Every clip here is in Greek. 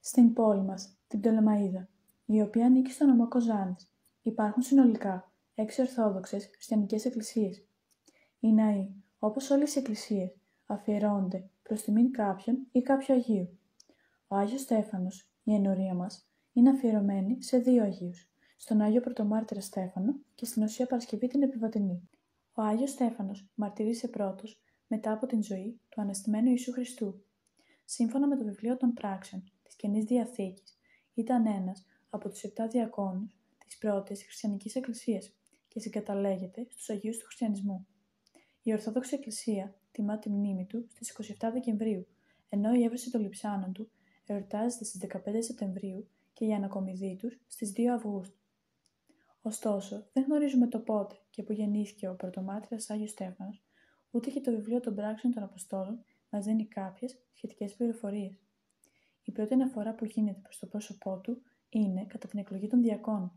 στην πόλη μας, την Πτολεμαΐδα, η οποία ανήκει στον νομό Κοζάνης. Υπάρχουν συνολικά 6 ορθόδοξες χριστιανικές εκκλησίες. Οι ναοί, όπως όλες οι εκκλησίες, αφιερώνονται προς τιμήν κάποιον ή κάποιου Αγίου. Ο Άγιος Στέφανος, η ενορία μας, είναι αφιερωμένη σε 2 Αγίους, στον Άγιο Πρωτομάρτυρα Στέφανο και στην Οσία Παρασκευή την Επιβατηνή. Ο Άγιος Στέφανος μαρτύρησε πρώτος μετά από την ζωή του Αναστημένου Ιησού Χριστού. Σύμφωνα με το βιβλίο των Πράξεων της Καινής Διαθήκης, ήταν ένας από τους 7 διακόνους της πρώτης χριστιανικής εκκλησίας και συγκαταλέγεται στους Αγίους του Χριστιανισμού. Η Ορθόδοξη Εκκλησία τιμά τη μνήμη του στις 27 Δεκεμβρίου, ενώ η έβρεση των λειψάνων του εορτάζεται στις 15 Σεπτεμβρίου και η ανακομιδή τους στις 2 Αυγούστου. Ωστόσο, δεν γνωρίζουμε το πότε και που γεννήθηκε ο πρωτομάρτυρας Άγιος Στέφανος, ούτε και το βιβλίο των Πράξεων των Αποστόλων μας δίνει κάποιες σχετικές πληροφορίες. Η πρώτη αναφορά που γίνεται προς το πρόσωπό του είναι κατά την εκλογή των διακόνων.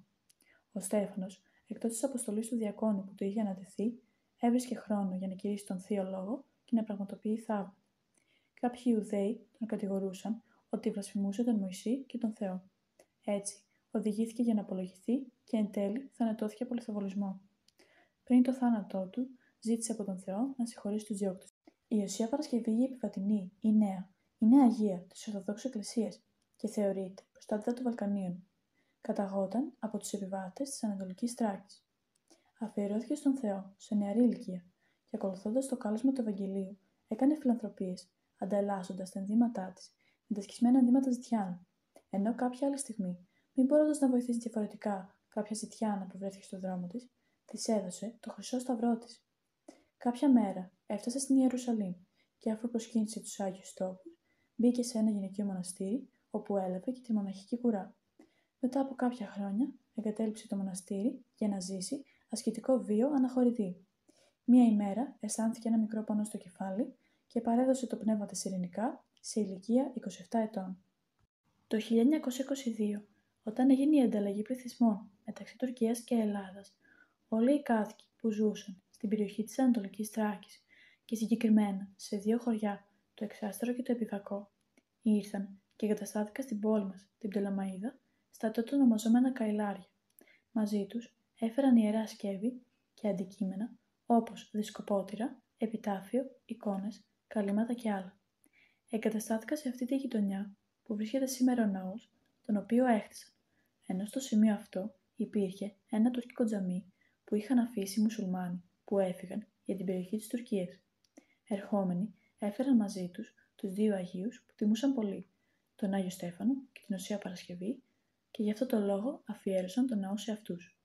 Ο Στέφανος, εκτός της αποστολής του διακόνου που του είχε ανατεθεί, έβρισκε χρόνο για να κηρύσει τον Θείο Λόγο και να πραγματοποιεί θαύματα. Κάποιοι Ιουδαίοι τον κατηγορούσαν ότι βλασφημούσε τον Μωυσή και τον Θεό. Έτσι, οδηγήθηκε για να απολογηθεί και εν τέλει θανατώθηκε από λιθοβολισμό. Πριν το θάνατό του, ζήτησε από τον Θεό να συγχωρήσει τους διώκτες. Η Οσία Παρασκευή η Επιβατηνή, η Νέα, είναι Αγία της Ορθοδόξου Εκκλησίας και θεωρείται προστάτηδα των Βαλκανίων. Καταγόταν από τους επιβάτες της Ανατολικής Θράκης. Αφιερώθηκε στον Θεό σε νεαρή ηλικία και ακολουθώντας το κάλεσμα του Ευαγγελίου, έκανε φιλανθρωπίες, ανταλλάσσοντας τα ενδύματά της με τα σκισμένα ενδύματα ζητιάνων. Ενώ κάποια άλλη στιγμή, μην μπορώντας να βοηθήσει διαφορετικά κάποια ζητιάνα που βρέθηκε στο δρόμο της, της έδωσε το χρυσό σταυρό της. Κάποια μέρα έφτασε στην Ιερουσαλήμ και αφού προσκύνησε τους Άγιους Τόπους, μπήκε σε ένα γυναικείο μοναστήρι όπου έλαβε και τη μοναχική κουρά. Μετά από κάποια χρόνια, εγκατέλειψε το μοναστήρι για να ζήσει ασκητικό βίο αναχωρητή. Μία ημέρα αισθάνθηκε ένα μικρό πόνο στο κεφάλι και παρέδωσε το πνεύμα της ειρηνικά σε ηλικία 27 ετών. Το 1922, όταν έγινε η ανταλλαγή πληθυσμών μεταξύ Τουρκίας και Ελλάδας, όλοι οι κάτοικοι που ζούσαν στην περιοχή της Ανατολικής Θράκης και συγκεκριμένα σε 2 χωριά, το Εξάστερο και το Επιβακό, ήρθαν και εγκαταστάθηκαν στην πόλη μας, την Πτολεμαΐδα, στα τότε ονομαζόμενα καηλάρια. Μαζί τους έφεραν ιερά σκεύη και αντικείμενα όπως δισκοπότηρα, επιτάφιο, εικόνες, καλύματα και άλλα. Εγκαταστάθηκαν σε αυτή τη γειτονιά που βρίσκεται σήμερα ο ναός, τον οποίο έχτισαν, ενώ στο σημείο αυτό υπήρχε ένα τουρκικό τζαμί που είχαν αφήσει οι μουσουλμάνοι που έφυγαν για την περιοχή της Τουρκίας. Ερχόμενοι έφεραν μαζί τους 2 Αγίους που τιμούσαν πολύ, τον Άγιο Στέφανο και την Οσία Παρασκευή, και γι' αυτό το λόγο αφιέρωσαν τον ναό σε αυτούς.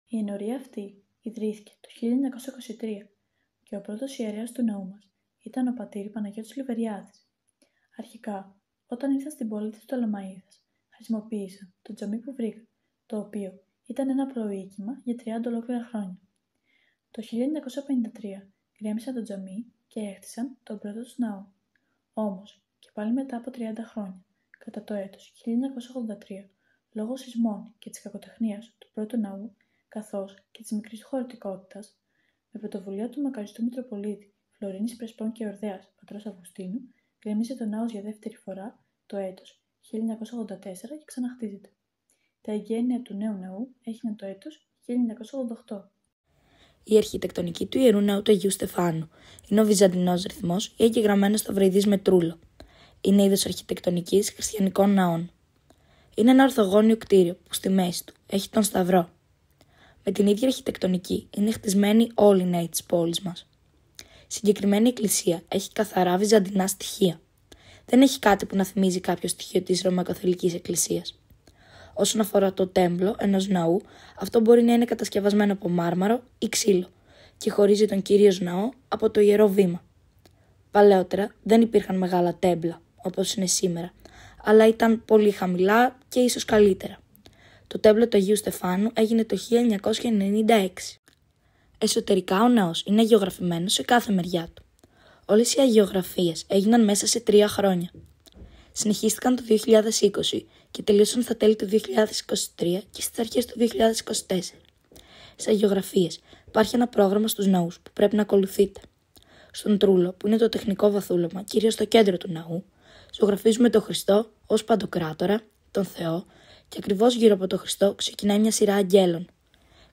Η ενορία αυτή ιδρύθηκε το 1923 και ο πρώτος ιερέας του ναού μας ήταν ο πατήρ Παναγιώτης Λιβεριάδης. Αρχικά, όταν ήρθαν στην πόλη της Πτολεμαΐδας, χρησιμοποίησαν το τζαμί που βρήκαν, το οποίο ήταν ένα προοίκημα για 30 ολόκληρα χρόνια. Το 1953 γκρέμισαν το τζαμί και έχτισαν τον πρώτο του ναό. Όμως, και πάλι μετά από 30 χρόνια, κατά το έτος 1983, λόγω σεισμών και της κακοτεχνίας του πρώτου ναού, καθώς και της μικρής χωρητικότητας, με πρωτοβουλία του μακαριστού Μητροπολίτη Φλωρίνης Πρεσπών και Ορδέας πατρός Αυγουστίνου, γκρέμισε το ναός για δεύτερη φορά το έτος 1984 και ξαναχτίζεται. Τα εγγένεια του νέου ναού έγιναν το έτος 1988. Η αρχιτεκτονική του Ιερού Ναού του Αγίου Στεφάνου είναι ο βυζαντινός ρυθμός ή εγγεγραμμένος σταυροειδής με τρούλο. Είναι είδος αρχιτεκτονικής χριστιανικών ναών. Είναι ένα ορθογώνιο κτίριο που στη μέση του έχει τον σταυρό. Με την ίδια αρχιτεκτονική είναι χτισμένοι όλοι οι ναοί της πόλης μας. Η συγκεκριμένη εκκλησία έχει καθαρά βυζαντινά στοιχεία. Δεν έχει κάτι που να θυμίζει κάποιο στοιχείο της Ρωμαϊκοκαθολικής Εκκλησίας. Όσον αφορά το τέμπλο ενός ναού, αυτό μπορεί να είναι κατασκευασμένο από μάρμαρο ή ξύλο και χωρίζει τον κυρίως ναό από το ιερό βήμα. Παλαιότερα δεν υπήρχαν μεγάλα τέμπλα όπως είναι σήμερα, αλλά ήταν πολύ χαμηλά και ίσως καλύτερα. Το τέμπλο του Αγίου Στεφάνου έγινε το 1996. Εσωτερικά ο ναός είναι αγιογραφημένος σε κάθε μεριά του. Όλες οι αγιογραφίες έγιναν μέσα σε 3 χρόνια. Συνεχίστηκαν το 2020 και τελείωσαν στα τέλη του 2023 και στις αρχές του 2024. Στις αγιογραφίες υπάρχει ένα πρόγραμμα στους ναούς που πρέπει να ακολουθείτε. Στον τρούλο, που είναι το τεχνικό βαθούλωμα, κυρίως στο κέντρο του ναού, ζωγραφίζουμε τον Χριστό ως Παντοκράτορα, τον Θεό, και ακριβώς γύρω από τον Χριστό ξεκινάει μια σειρά αγγέλων.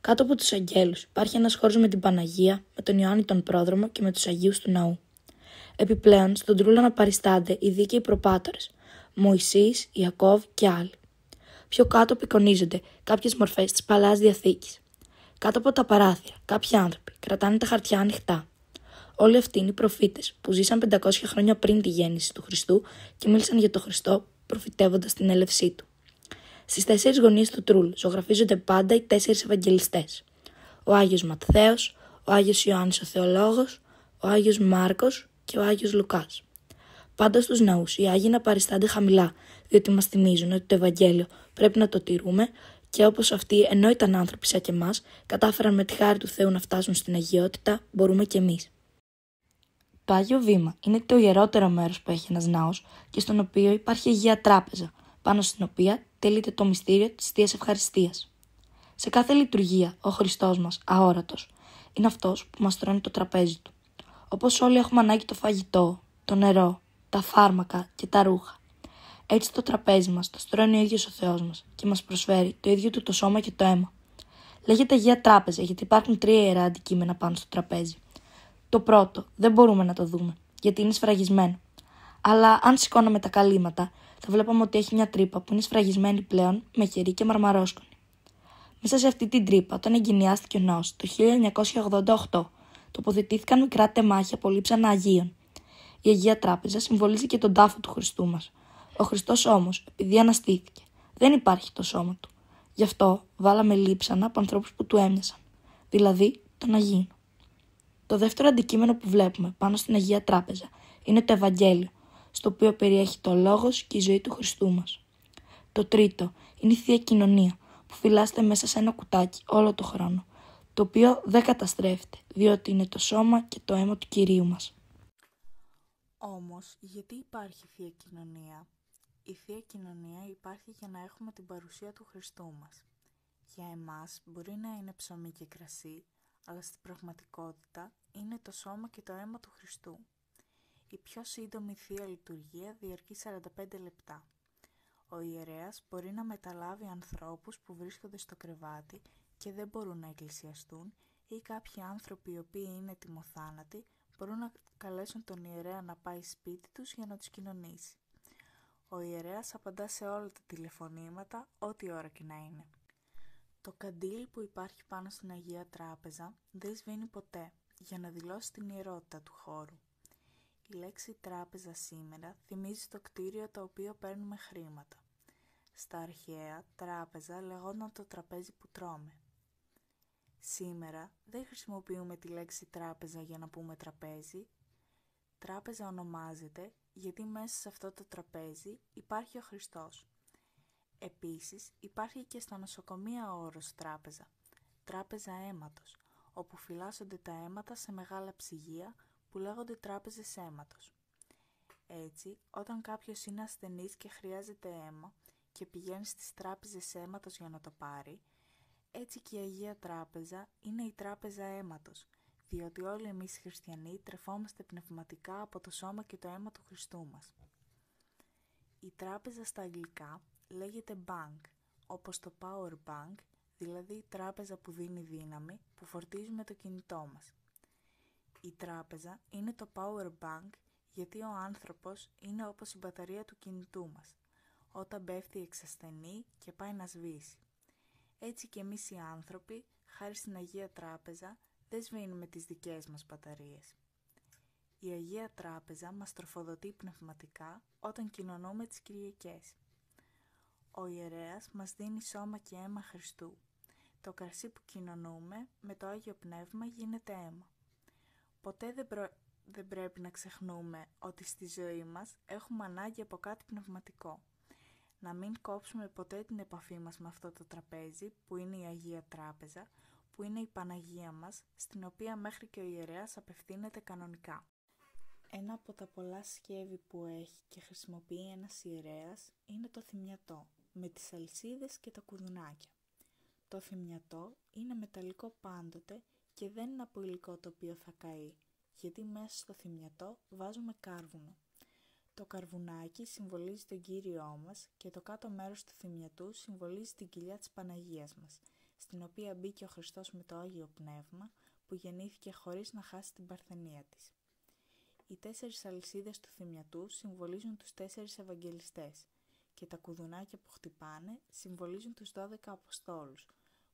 Κάτω από τους αγγέλους υπάρχει ένας χώρος με την Παναγία, με τον Ιωάννη τον Πρόδρομο και με τους Αγίους του Ναού. Επιπλέον, στον τρούλο να παριστάνται οι δίκαιοι προπάτορες, Μωυσής, Ιακώβ και άλλοι. Πιο κάτω απεικονίζονται κάποιες μορφές της Παλαιάς Διαθήκης. Κάτω από τα παράθυρα, κάποιοι άνθρωποι κρατάνε τα χαρτιά ανοιχτά. Όλοι αυτοί είναι οι προφήτες που ζήσαν 500 χρόνια πριν τη γέννηση του Χριστού και μίλησαν για τον Χριστό, προφητεύοντας την έλευσή του. Στις 4 γωνίες του τρούλου ζωγραφίζονται πάντα οι 4 Ευαγγελιστές: ο Άγιος Ματθαίος, ο Άγιος Ιωάννης ο Θεολόγος, ο Άγιος Μάρκος και ο Άγιος Λουκάς. Πάντα στους ναούς οι Άγιοι να παριστάνται χαμηλά, διότι μας θυμίζουν ότι το Ευαγγέλιο πρέπει να το τηρούμε και όπως αυτοί, ενώ ήταν άνθρωποι σαν και εμάς, κατάφεραν με τη χάρη του Θεού να φτάσουν στην αγιότητα, μπορούμε κι εμείς. Το Άγιο Βήμα είναι το ιερότερο μέρος που έχει ένας ναός και στον οποίο υπάρχει Αγία Τράπεζα, πάνω στην οποία τελείται το μυστήριο της Θείας Ευχαριστίας. Σε κάθε λειτουργία, ο Χριστός μας, αόρατος, είναι αυτός που μας τρώνε το τραπέζι του. Όπως όλοι έχουμε ανάγκη το φαγητό, το νερό, τα φάρμακα και τα ρούχα. Έτσι το τραπέζι μας το στρώνει ο ίδιος ο Θεός μας και μας προσφέρει το ίδιο του το σώμα και το αίμα. Λέγεται Αγία Τράπεζα γιατί υπάρχουν 3 ιερά αντικείμενα πάνω στο τραπέζι. Το πρώτο δεν μπορούμε να το δούμε γιατί είναι σφραγισμένο. Αλλά αν σηκώναμε τα καλύματα, θα βλέπαμε ότι έχει μια τρύπα που είναι σφραγισμένη πλέον με κερί και μαρμαρόσκονη. Μέσα σε αυτή την τρύπα, όταν εγκαινιάστηκε ο ναός το 1988, τοποθετήθηκαν μικρά τεμάχια πολύψανα Αγίων. Η Αγία Τράπεζα συμβολίζει και τον τάφο του Χριστού μας. Ο Χριστός όμως, επειδή αναστήθηκε, δεν υπάρχει το σώμα του. Γι' αυτό βάλαμε λείψανα από ανθρώπους που του έμοιασαν, δηλαδή τον Αγίων. Το δεύτερο αντικείμενο που βλέπουμε πάνω στην Αγία Τράπεζα είναι το Ευαγγέλιο, στο οποίο περιέχει το λόγος και η ζωή του Χριστού μας. Το τρίτο είναι η Θεία Κοινωνία, που φυλάσσεται μέσα σε ένα κουτάκι όλο το χρόνο, το οποίο δεν καταστρέφεται, διότι είναι το σώμα και το αίμα του Κυρίου μας. Όμως, γιατί υπάρχει Θεία Κοινωνία? Η Θεία Κοινωνία υπάρχει για να έχουμε την παρουσία του Χριστού μας. Για εμάς μπορεί να είναι ψωμί και κρασί, αλλά στην πραγματικότητα είναι το σώμα και το αίμα του Χριστού. Η πιο σύντομη Θεία Λειτουργία διαρκεί 45 λεπτά. Ο ιερέας μπορεί να μεταλάβει ανθρώπους που βρίσκονται στο κρεβάτι και δεν μπορούν να εκκλησιαστούν ή κάποιοι άνθρωποι οι οποίοι είναι τιμοθάνατοι μπορούν να καλέσουν τον ιερέα να πάει σπίτι τους για να τους κοινωνήσει. Ο ιερέας απαντά σε όλα τα τηλεφωνήματα, ό,τι ώρα και να είναι. Το καντήλι που υπάρχει πάνω στην Αγία Τράπεζα δεν σβήνει ποτέ για να δηλώσει την ιερότητα του χώρου. Η λέξη τράπεζα σήμερα θυμίζει το κτίριο το οποίο παίρνουμε χρήματα. Στα αρχαία, τράπεζα λεγόταν το τραπέζι που τρώμε. Σήμερα δεν χρησιμοποιούμε τη λέξη τράπεζα για να πούμε τραπέζι. Τράπεζα ονομάζεται γιατί μέσα σε αυτό το τραπέζι υπάρχει ο Χριστός. Επίσης υπάρχει και στα νοσοκομεία ο όρος τράπεζα, τράπεζα αίματος, όπου φυλάσσονται τα αίματα σε μεγάλα ψυγεία που λέγονται τράπεζες αίματος. Έτσι, όταν κάποιος είναι ασθενής και χρειάζεται αίμα και πηγαίνει στις τράπεζες αίματος για να το πάρει, έτσι και η Αγία Τράπεζα είναι η τράπεζα αίματος, διότι όλοι εμείς οι χριστιανοί τρεφόμαστε πνευματικά από το σώμα και το αίμα του Χριστού μας. Η τράπεζα στα αγγλικά λέγεται bank, όπως το power bank, δηλαδή η τράπεζα που δίνει δύναμη που φορτίζουμε το κινητό μας. Η τράπεζα είναι το power bank γιατί ο άνθρωπος είναι όπως η μπαταρία του κινητού μας, όταν πέφτει εξασθενεί και πάει να σβήσει. Έτσι και εμείς οι άνθρωποι, χάρη στην Αγία Τράπεζα, δεν σβήνουμε τις δικές μας μπαταρίες. Η Αγία Τράπεζα μας τροφοδοτεί πνευματικά όταν κοινωνούμε τις Κυριακές. Ο ιερέας μας δίνει σώμα και αίμα Χριστού. Το κρασί που κοινωνούμε με το Άγιο Πνεύμα γίνεται αίμα. Ποτέ δεν πρέπει να ξεχνούμε ότι στη ζωή μας έχουμε ανάγκη από κάτι πνευματικό. Να μην κόψουμε ποτέ την επαφή μας με αυτό το τραπέζι που είναι η Αγία Τράπεζα, που είναι η Παναγία μας, στην οποία μέχρι και ο ιερέας απευθύνεται κανονικά. Ένα από τα πολλά σκεύη που έχει και χρησιμοποιεί ένας ιερέας είναι το θυμιατό, με τις αλυσίδες και τα κουδουνάκια. Το θυμιατό είναι μεταλλικό πάντοτε και δεν είναι από υλικό το οποίο θα καεί, γιατί μέσα στο θυμιατό βάζουμε κάρβουνο. Το καρβουνάκι συμβολίζει τον Κύριό μας και το κάτω μέρος του θυμιατού συμβολίζει την κοιλιά της Παναγίας μας, στην οποία μπήκε ο Χριστός με το Άγιο Πνεύμα, που γεννήθηκε χωρίς να χάσει την παρθενία της. Οι 4 αλυσίδες του θυμιατού συμβολίζουν τους 4 Ευαγγελιστές και τα κουδουνάκια που χτυπάνε συμβολίζουν τους 12 Αποστόλους,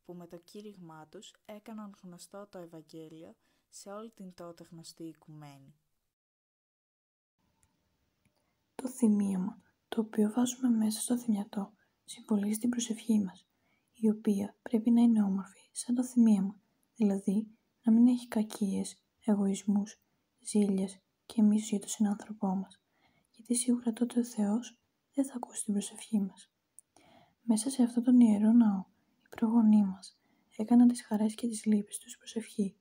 που με το κήρυγμά τους έκαναν γνωστό το Ευαγγέλιο σε όλη την τότε γνωστή οικουμένη. Το θυμίαμα, το οποίο βάζουμε μέσα στο θυμιατό, συμβολίζει την προσευχή μας, η οποία πρέπει να είναι όμορφη σαν το θυμίαμα, δηλαδή να μην έχει κακίες, εγωισμούς, ζήλιες και μίσος για τον συνάνθρωπό μας, γιατί σίγουρα τότε ο Θεός δεν θα ακούσει την προσευχή μας. Μέσα σε αυτόν τον ιερό ναό, οι προγονείς μας έκαναν τις χαρές και τις λύπες τους προσευχή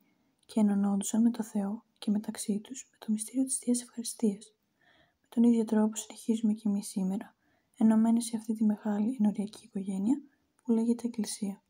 και ενωνόντουσαν με το Θεό και μεταξύ τους με το μυστήριο της Θείας Ευχαριστίας. Με τον ίδιο τρόπο συνεχίζουμε και εμείς σήμερα, ενωμένοι σε αυτή τη μεγάλη ενοριακή οικογένεια που λέγεται Εκκλησία.